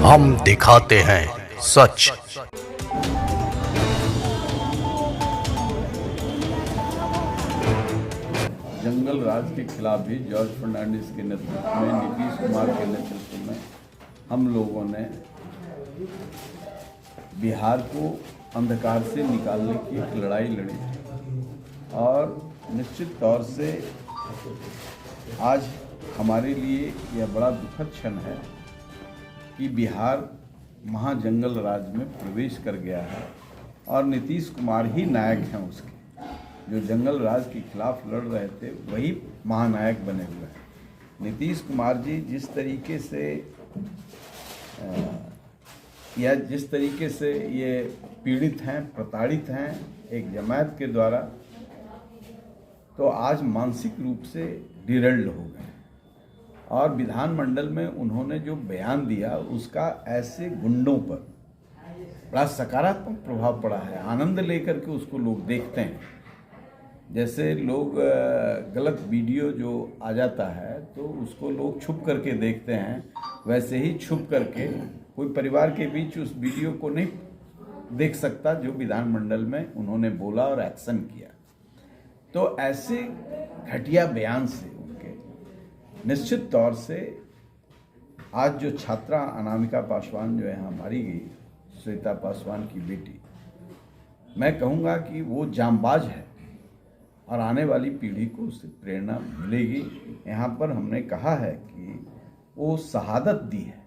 हम दिखाते हैं सच। जंगल राज के खिलाफ भी जॉर्ज फर्नांडिस के नेतृत्व में, नीतीश कुमार के नेतृत्व में हम लोगों ने बिहार को अंधकार से निकालने की एक लड़ाई लड़ी और निश्चित तौर से आज हमारे लिए यह बड़ा दुखद क्षण है कि बिहार महाजंगल राज में प्रवेश कर गया है और नीतीश कुमार ही नायक हैं उसके। जो जंगल राज के खिलाफ लड़ रहे थे वही महानायक बने हुए हैं। नीतीश कुमार जी जिस तरीके से ये पीड़ित हैं, प्रताड़ित हैं एक जमात के द्वारा, तो आज मानसिक रूप से डिरेल्ड हो गए और विधानमंडल में उन्होंने जो बयान दिया उसका ऐसे गुंडों पर बड़ा सकारात्मक प्रभाव पड़ा है। आनंद लेकर के उसको लोग देखते हैं। जैसे लोग गलत वीडियो जो आ जाता है तो उसको लोग छुप करके देखते हैं, वैसे ही छुप करके कोई परिवार के बीच उस वीडियो को नहीं देख सकता जो विधानमंडल में उन्होंने बोला और एक्शन किया। तो ऐसे घटिया बयान से उनके निश्चित तौर से आज जो छात्रा अनामिका पासवान जो है हमारी गई, श्वेता पासवान की बेटी, मैं कहूँगा कि वो जांबाज है और आने वाली पीढ़ी को उससे प्रेरणा मिलेगी। यहाँ पर हमने कहा है कि वो शहादत दी है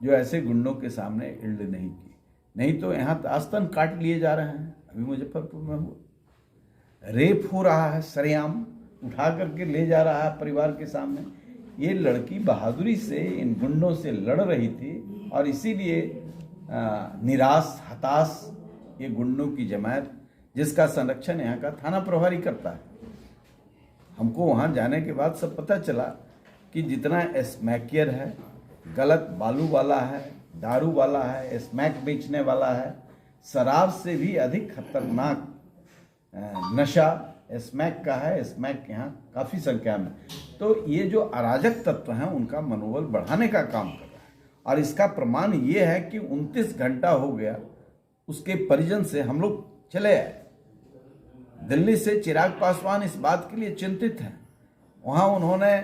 जो ऐसे गुंडों के सामने इल्ड नहीं की, नहीं तो यहाँ आस्तन काट लिए जा रहे हैं। अभी मुजफ्फरपुर में हुआ रेप हो रहा है, सरेआम उठा करके ले जा रहा है परिवार के सामने। ये लड़की बहादुरी से इन गुंडों से लड़ रही थी और इसीलिए निराश हताश ये गुंडों की जमात जिसका संरक्षण यहाँ का थाना प्रभारी करता है। हमको वहाँ जाने के बाद सब पता चला कि जितना स्मैकियर है, गलत बालू वाला है, दारू वाला है, स्मैक बेचने वाला है, शराब से भी अधिक खतरनाक नशा स्मैक का है। स्मैक यहाँ काफ़ी संख्या में। तो ये जो अराजक तत्व हैं उनका मनोबल बढ़ाने का काम कर रहा है और इसका प्रमाण ये है कि 29 घंटा हो गया उसके परिजन से हम लोग चले आए। दिल्ली से चिराग पासवान इस बात के लिए चिंतित हैं। वहाँ उन्होंने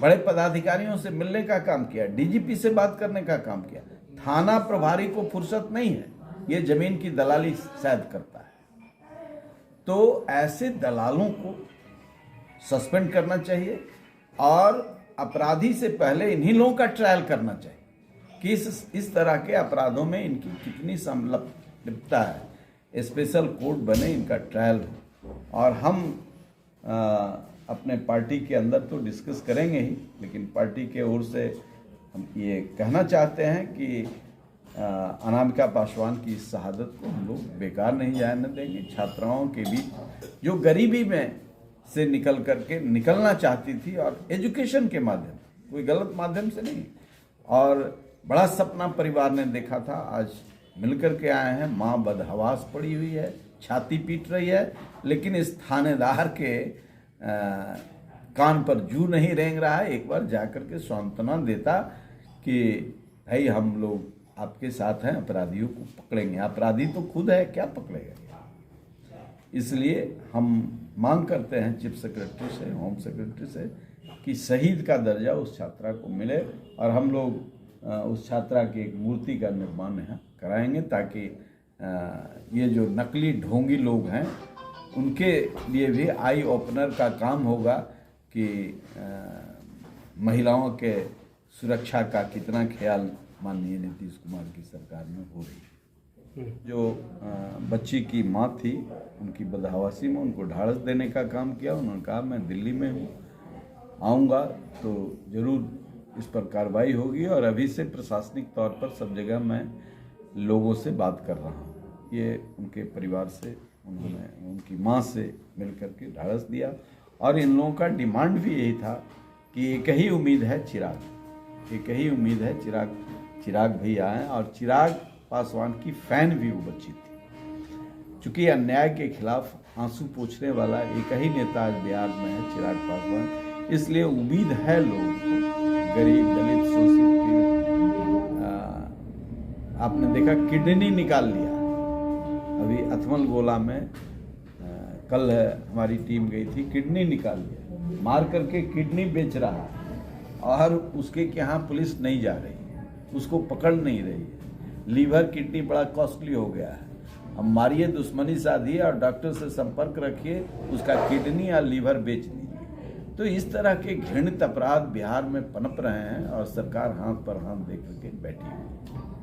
बड़े पदाधिकारियों से मिलने का काम किया, डीजीपी से बात करने का काम किया। थाना प्रभारी को फुर्सत नहीं है, ये जमीन की दलाली शायद करता है। तो ऐसे दलालों को सस्पेंड करना चाहिए और अपराधी से पहले इन्हीं लोगों का ट्रायल करना चाहिए कि इस तरह के अपराधों में इनकी कितनी संलिप्तता है। स्पेशल कोर्ट बने, इनका ट्रायल हो और हम अपने पार्टी के अंदर तो डिस्कस करेंगे ही, लेकिन पार्टी के ओर से हम ये कहना चाहते हैं कि अनामिका पासवान की इस शहादत को हम लोग बेकार नहीं जाने देंगे। छात्राओं के बीच जो गरीबी में से निकलना चाहती थी और एजुकेशन के माध्यम, कोई गलत माध्यम से नहीं, और बड़ा सपना परिवार ने देखा था, आज मिलकर के आए हैं। माँ बदहवास पड़ी हुई है, छाती पीट रही है, लेकिन इस थानेदार के कान पर जू नहीं रेंग रहा है। एक बार जाकर के सांत्वना देता कि भाई हम लोग आपके साथ हैं, अपराधियों को पकड़ेंगे। अपराधी तो खुद है, क्या पकड़ेगा। इसलिए हम मांग करते हैं चीफ सेक्रेटरी से, होम सेक्रेटरी से कि शहीद का दर्जा उस छात्रा को मिले और हम लोग उस छात्रा की एक मूर्ति का निर्माण यहाँ कराएंगे ताकि ये जो नकली ढोंगी लोग हैं उनके लिए भी आई ओपनर का काम होगा कि महिलाओं के सुरक्षा का कितना ख्याल माननीय नीतीश कुमार की सरकार में हो रही है। जो बच्ची की माँ थी उनकी बदहवासी में उनको ढाढ़स देने का काम किया। उन्होंने कहा मैं दिल्ली में हूँ, आऊँगा तो ज़रूर इस पर कार्रवाई होगी और अभी से प्रशासनिक तौर पर सब जगह मैं लोगों से बात कर रहा हूँ। ये उनके परिवार से, उन्होंने उनकी माँ से मिल करके ढाढ़स दिया और इन लोगों का डिमांड भी यही था कि एक ही उम्मीद है चिराग, एक ही उम्मीद है चिराग भैया आए। और चिराग पासवान की फैन भी वो बच्ची थी। चूँकि अन्याय के खिलाफ आंसू पोंछने वाला एक ही नेता आज बिहार में है, चिराग पासवान, इसलिए उम्मीद है लोगों को गरीब दलित शोषित पीड़ित, आपने देखा किडनी निकाल लिया अभी अथमल गोला में, कल हमारी टीम गई थी, किडनी निकाल लिया, मार करके किडनी बेच रहा है और उसके यहाँ पुलिस नहीं जा रही है, उसको पकड़ नहीं रही है। लीवर किडनी बड़ा कॉस्टली हो गया है, अब मारिए, दुश्मनी साधिए और डॉक्टर से संपर्क रखिए, उसका किडनी या लीवर बेच दीजिए। तो इस तरह के घृणित अपराध बिहार में पनप रहे हैं और सरकार हाथ पर हाथ दे करके बैठी हुई है।